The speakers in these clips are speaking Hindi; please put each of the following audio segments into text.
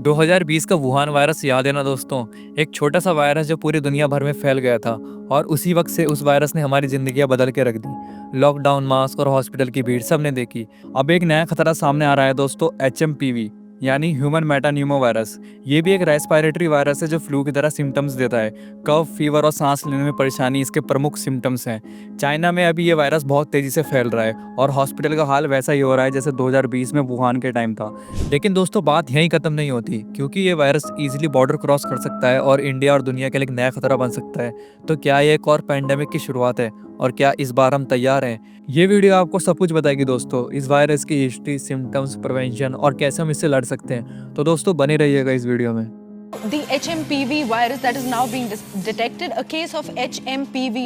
2020 का वुहान वायरस याद है ना दोस्तों। एक छोटा सा वायरस जो पूरी दुनिया भर में फैल गया था और उसी वक्त से उस वायरस ने हमारी जिंदगियां बदल के रख दी। लॉकडाउन, मास्क और हॉस्पिटल की भीड़ सबने देखी। अब एक नया खतरा सामने आ रहा है दोस्तों, HMPV यानी ह्यूमन मेटान्यूमो वायरस। ये भी एक रेस्पिरेटरी वायरस है जो फ्लू की तरह सिम्टम्स देता है। कफ, फीवर और सांस लेने में परेशानी इसके प्रमुख सिम्टम्स हैं। चाइना में अभी ये वायरस बहुत तेजी से फैल रहा है और हॉस्पिटल का हाल वैसा ही हो रहा है जैसे 2020 में वुहान के टाइम था। लेकिन दोस्तों बात यहीं खत्म नहीं होती, क्योंकि ये वायरस इजीली बॉर्डर क्रॉस कर सकता है और इंडिया और दुनिया के लिए एक नया खतरा बन सकता है। तो क्या ये एक और पैंडेमिक की शुरुआत है और क्या इस बार हम तैयार हैं? ये वीडियो आपको सब कुछ बताएगी दोस्तों, इस वायरस की हिस्ट्री, सिम्टम्स, प्रिवेंशन और कैसे हम इससे लड़ सकते हैं। तो दोस्तों बने रहिएगा इस वीडियो में। The HMPV virus that is now being detected, a case of HMPV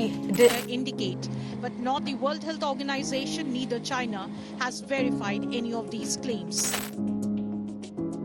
indicate, but not the World Health Organization, neither China has verified any of these claims.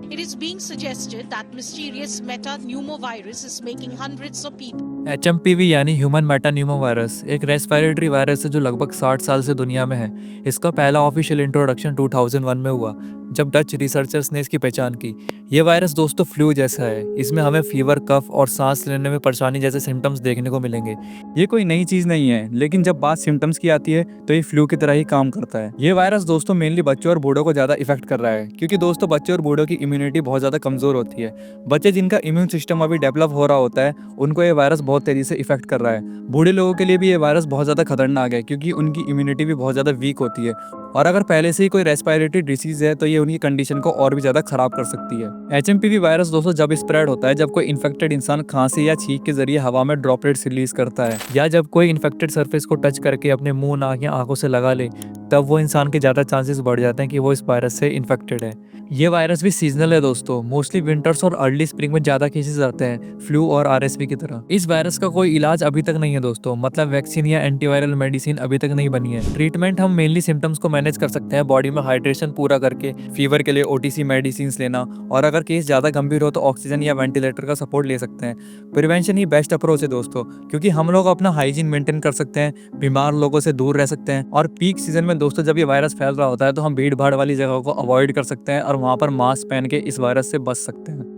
It is being suggested that mysterious metapneumovirus is making hundreds of people. HMPV यानी ह्यूमन मेटान्यूमो वायरस एक रेस्पिरेटरी वायरस है जो लगभग 60 साल से दुनिया में है। इसका पहला ऑफिशियल इंट्रोडक्शन 2001 में हुआ, जब डच रिसर्चर्स ने इसकी पहचान की। ये वायरस दोस्तों फ्लू जैसा है। इसमें हमें फीवर, कफ और सांस लेने में परेशानी जैसे सिम्टम्स देखने को मिलेंगे। ये कोई नई चीज नहीं है, लेकिन जब बात सिम्टम्स की आती है तो ये फ्लू की तरह ही काम करता है। ये वायरस दोस्तों मेनली बच्चों और बूढ़ों को ज्यादा इफेक्ट कर रहा है, क्योंकि दोस्तों बच्चों और बूढ़ों की इम्यूनिटी बहुत ज्यादा कमजोर होती है। बच्चे जिनका इम्यून सिस्टम अभी डेवलप हो रहा होता है, उनको ये वायरस बहुत तेजी से इफेक्ट कर रहा है। बूढ़े लोगों के लिए भी ये वायरस बहुत ज्यादा खतरनाक है, क्योंकि उनकी इम्यूनिटी भी बहुत ज्यादा वीक होती है और अगर पहले से ही कोई रेस्पिरेटरी डिसीज है तो ये उनकी कंडीशन को और भी ज्यादा खराब कर सकती है। HMPV वायरस दोस्तों जब स्प्रेड होता है, जब कोई इन्फेक्टेड इंसान खांसी या छींक के जरिए हवा में ड्रॉपलेट्स रिलीज करता है, या जब कोई इन्फेक्टेड सरफेस को टच करके अपने मुंह, नाक या आंखों से लगा ले, तब वो इंसान के ज्यादा चांसेस बढ़ जाते हैं कि वो इस वायरस से इन्फेक्टेड है। ये वायरस भी सीजनल है दोस्तों। मोस्टली विंटर्स और अर्ली स्प्रिंग में ज्यादा केसेस आते हैं, फ्लू और RSV की तरह। इस वायरस का कोई इलाज अभी तक नहीं है दोस्तों, मतलब वैक्सीन या एंटीवायरल मेडिसिन अभी तक नहीं बनी है। ट्रीटमेंट हम मेनली सिम्टम्स को मैनेज कर सकते हैं, बॉडी में हाइड्रेशन पूरा करके, फीवर के लिए OTC मेडिसिन लेना, और अगर केस ज्यादा गंभीर हो तो ऑक्सीजन या वेंटिलेटर का सपोर्ट ले सकते हैं। प्रिवेंशन ही बेस्ट अप्रोच है दोस्तों, क्योंकि हम लोग अपना हाइजीन मेंटेन कर सकते हैं, बीमार लोगों से दूर रह सकते हैं, और पीक सीजन में दोस्तों जब ये वायरस फैल रहा होता है तो हम भीड़ भाड़ वाली जगहों को अवॉइड कर सकते हैं और वहां पर मास्क पहन के इस वायरस से बच सकते हैं।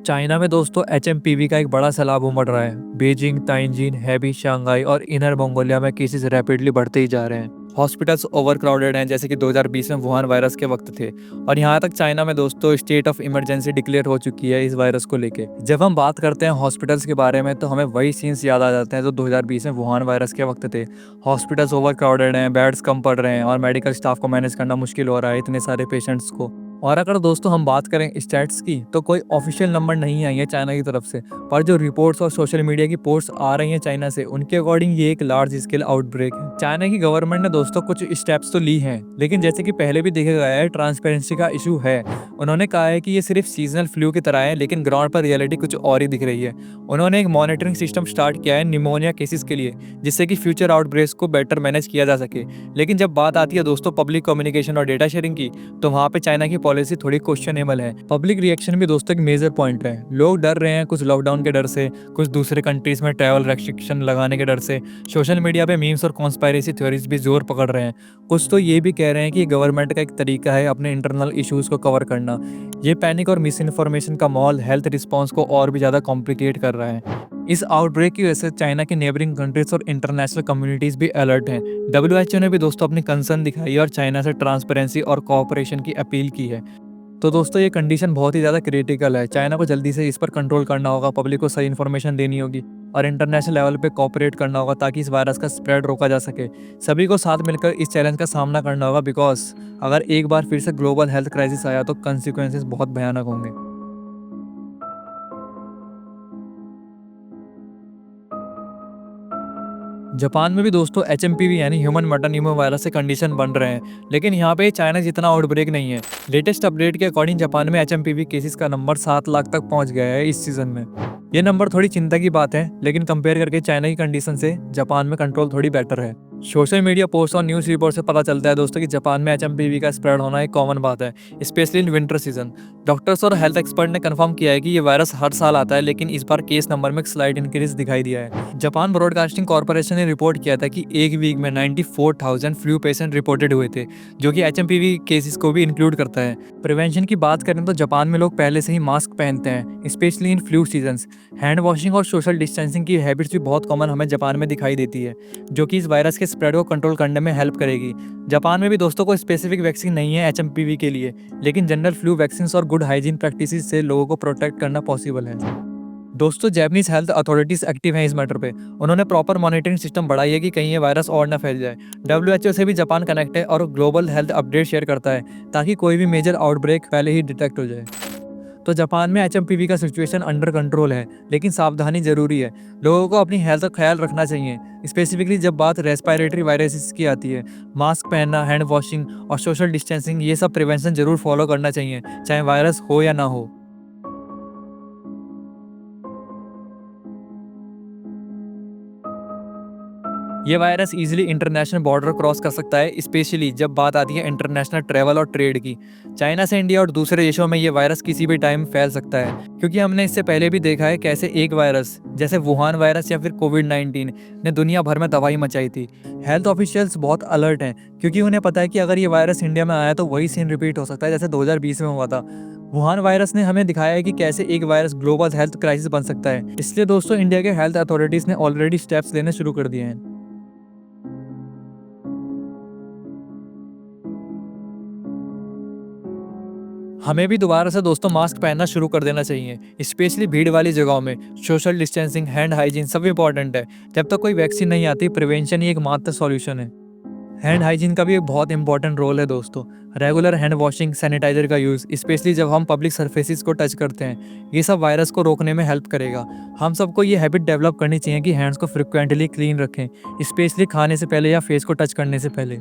चाइना में दोस्तों HMPV का एक बड़ा सैलाब उमड़ रहा है। बीजिंग, ताइंजीन, हेबी, शंघाई और इनर मंगोलिया में केसेस रैपिडली बढ़ते ही जा रहे हैं। हॉस्पिटल्स ओवरक्राउडेड हैं, जैसे कि 2020 में वुहान वायरस के वक्त थे। और यहाँ तक चाइना में दोस्तों स्टेट ऑफ इमरजेंसी डिक्लेयर हो चुकी है इस वायरस को लेके। जब हम बात करते हैं हॉस्पिटल्स के बारे में तो हमें वही सीन्स याद आ जाते हैं जो 2020 में वुहान वायरस के वक्त थे। हॉस्पिटल्स ओवरक्राउडेड हैं, बेड्स कम पड़ रहे हैं और मेडिकल स्टाफ को मैनेज करना मुश्किल हो रहा है इतने सारे पेशेंट्स को। और अगर दोस्तों हम बात करें स्टैट्स की, तो कोई ऑफिशियल नंबर नहीं आई है चाइना की तरफ से, पर जो रिपोर्ट्स और सोशल मीडिया की पोस्ट्स आ रही हैं चाइना से, उनके अकॉर्डिंग ये एक लार्ज स्केल आउटब्रेक है। चाइना की गवर्नमेंट ने दोस्तों कुछ स्टेप्स तो ली हैं, लेकिन जैसे कि पहले भी देखा गया है, ट्रांसपेरेंसी का इशू है। उन्होंने कहा है कि ये सिर्फ सीजनल फ्लू की तरह है, लेकिन ग्राउंड पर रियलिटी कुछ और ही दिख रही है। उन्होंने एक मॉनिटरिंग सिस्टम स्टार्ट किया है निमोनिया केसेस के लिए, जिससे कि फ्यूचर आउटब्रेक्स को बेटर मैनेज किया जा सके। लेकिन जब बात आती है दोस्तों पब्लिक कम्युनिकेशन और डेटा शेयरिंग की, तो वहाँ पे चाइना की पॉलिसी थोड़ी क्वेश्चनेबल है। पब्लिक रिएक्शन भी दोस्तों एक मेजर पॉइंट है। लोग डर रहे हैं, कुछ लॉकडाउन के डर से, कुछ दूसरे कंट्रीज में ट्रैवल रेस्ट्रिक्शन लगाने के डर से। सोशल मीडिया पे मीम्स और कॉन्स्पायरेसी थ्योरीज भी जोर पकड़ रहे हैं। कुछ तो ये भी कह रहे हैं कि गवर्नमेंट का एक तरीका है अपने इंटरनल इश्यूज को कवर करना। ये पैनिक और मिस इन्फॉर्मेशन का माहौल हेल्थ रिस्पॉन्स को और भी ज्यादा कॉम्प्लिकेट कर रहा है। इस आउटब्रेक की वजह से चाइना की नेबरिंग कंट्रीज और इंटरनेशनल कम्युनिटीज भी अलर्ट हैं। WHO ने भी दोस्तों अपनी कंसर्न दिखाई और चाइना से ट्रांसपेरेंसी और कोऑपरेशन की अपील की है। तो दोस्तों ये कंडीशन बहुत ही ज़्यादा क्रिटिकल है। चाइना को जल्दी से इस पर कंट्रोल करना होगा, पब्लिक को सही इन्फॉर्मेशन देनी होगी और इंटरनेशनल लेवल पे कोऑपरेट करना होगा, ताकि इस वायरस का स्प्रेड रोका जा सके। सभी को साथ मिलकर इस चैलेंज का सामना करना होगा, बिकॉज अगर एक बार फिर से ग्लोबल हेल्थ क्राइसिस आया तो कंसिक्वेंसेस बहुत भयानक होंगे। जापान में भी दोस्तों HMPV यानी ह्यूमन मेटान्यूमो वायरस से कंडीशन बन रहे हैं, लेकिन यहाँ पे चाइना जितना आउटब्रेक नहीं है। लेटेस्ट अपडेट के अकॉर्डिंग जापान में HMPV केसेस का नंबर 7 लाख तक पहुंच गया है इस सीजन में। ये नंबर थोड़ी चिंता की बात है, लेकिन कंपेयर करके चाइना की कंडीशन से जापान में कंट्रोल थोड़ी बेटर है। सोशल मीडिया पोस्ट और न्यूज़ रिपोर्ट से पता चलता है दोस्तों कि जापान में एचएमपीवी का स्प्रेड होना एक कॉमन बात है, specially in winter season. Doctors और हेल्थ एक्सपर्ट ने कंफर्म किया है कि ये वायरस हर साल आता है, लेकिन इस बार केस नंबर में एक स्लाइड इंक्रीज दिखाई दिया है। जापान ब्रॉडकास्टिंग कॉर्पोरेशन ने रिपोर्ट किया था कि एक वीक में 94,000 फ्लू पेशेंट रिपोर्टेड हुए थे, जो कि एचएमपीवी केसेस को भी इंक्लूड करता है। प्रिवेंशन की बात करें तो जापान में लोग पहले से ही मास्क पहनते हैं, specially in flu seasons. Hand washing और सोशल डिस्टेंसिंग की हैबिट्स भी बहुत कॉमन हमें जापान में दिखाई देती है, जो कि इस वायरस के स्प्रेड को कंट्रोल करने में हेल्प करेगी। जापान में भी दोस्तों को स्पेसिफिक वैक्सीन नहीं है एचएमपीवी के लिए, लेकिन जनरल फ्लू वैक्सीन और गुड हाइजीन प्रैक्टिसेस से लोगों को प्रोटेक्ट करना पॉसिबल है। दोस्तों जैपनीज हेल्थ अथॉरिटीज एक्टिव हैं इस मैटर पे। उन्होंने प्रॉपर मॉनिटरिंग सिस्टम बढ़ाई है कि कहीं ये वायरस और ना फैल जाए। WHO से भी जापान कनेक्ट है और ग्लोबल हेल्थ अपडेट शेयर करता है, ताकि कोई भी मेजर आउटब्रेक पहले ही डिटेक्ट हो जाए। तो जापान में एचएमपीवी का सिचुएशन अंडर कंट्रोल है, लेकिन सावधानी जरूरी है। लोगों को अपनी हेल्थ का ख्याल रखना चाहिए, स्पेसिफिकली जब बात रेस्पिरेटरी वायरसेस की आती है। मास्क पहनना, हैंड वॉशिंग और सोशल डिस्टेंसिंग, ये सब प्रिवेंशन जरूर फॉलो करना चाहिए, चाहे वायरस हो या ना हो। ये virus easily international border cross कर सकता है, स्पेशली जब बात आती है इंटरनेशनल ट्रैवल और ट्रेड की। चाइना से इंडिया और दूसरे देशों में ये वायरस किसी भी टाइम फैल सकता है, क्योंकि हमने इससे पहले भी देखा है कैसे एक वायरस जैसे वुहान वायरस या फिर कोविड-19 ने दुनिया भर में तबाही मचाई थी। हेल्थ ऑफिशियल्स बहुत अलर्ट हैं, क्योंकि उन्हें पता है कि अगर ये वायरस इंडिया में आया तो वही सीन रिपीट हो सकता है जैसे 2020 में हुआ था। वुहान वायरस ने हमें दिखाया है कि कैसे एक वायरस ग्लोबल हेल्थ क्राइसिस बन सकता है। इसलिए दोस्तों इंडिया के हेल्थ अथॉरिटीज ने ऑलरेडी स्टेप्स लेने शुरू कर दिए हैं। हमें भी दोबारा से दोस्तों मास्क पहनना शुरू कर देना चाहिए, स्पेशली भीड़ वाली जगहों में। सोशल डिस्टेंसिंग, हैंड हाइजीन सब इंपॉर्टेंट है। जब तक कोई वैक्सीन नहीं आती, प्रिवेंशन ही एकमात्र सॉल्यूशन है। हैंड हाइजीन का भी एक बहुत इंपॉर्टेंट रोल है दोस्तों। रेगुलर हैंड वॉशिंग, सैनिटाइजर का यूज़, स्पेशली जब हम पब्लिक सर्फेसिस को टच करते हैं, ये सब वायरस को रोकने में हेल्प करेगा। हम सबको ये हैबिट डेवलप करनी चाहिए कि हैंड्स को फ्रिक्वेंटली क्लीन रखें, स्पेशली खाने से पहले या फेस को टच करने से पहले।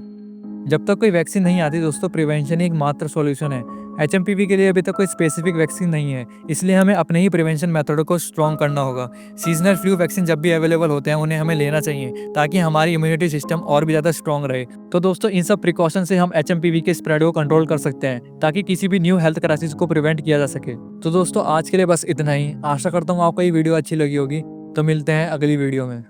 जब तक कोई वैक्सीन नहीं आती दोस्तों, प्रिवेंशन ही एकमात्र सॉल्यूशन है। एचएमपीवी के लिए अभी तक कोई स्पेसिफिक वैक्सीन नहीं है, इसलिए हमें अपने ही प्रिवेंशन मेथडों को स्ट्रॉन्ग करना होगा। सीजनल फ्लू वैक्सीन जब भी अवेलेबल होते हैं, उन्हें हमें लेना चाहिए, ताकि हमारी इम्यूनिटी सिस्टम और भी ज़्यादा स्ट्रॉन्ग रहे। तो दोस्तों इन सब प्रिकॉशन से हम एचएमपीवी के स्प्रेड को कंट्रोल कर सकते हैं, ताकि किसी भी न्यू हेल्थ क्राइसिस को प्रिवेंट किया जा सके। तो दोस्तों आज के लिए बस इतना ही। आशा करता हूँ आपको ये वीडियो अच्छी लगी होगी। तो मिलते हैं अगली वीडियो में।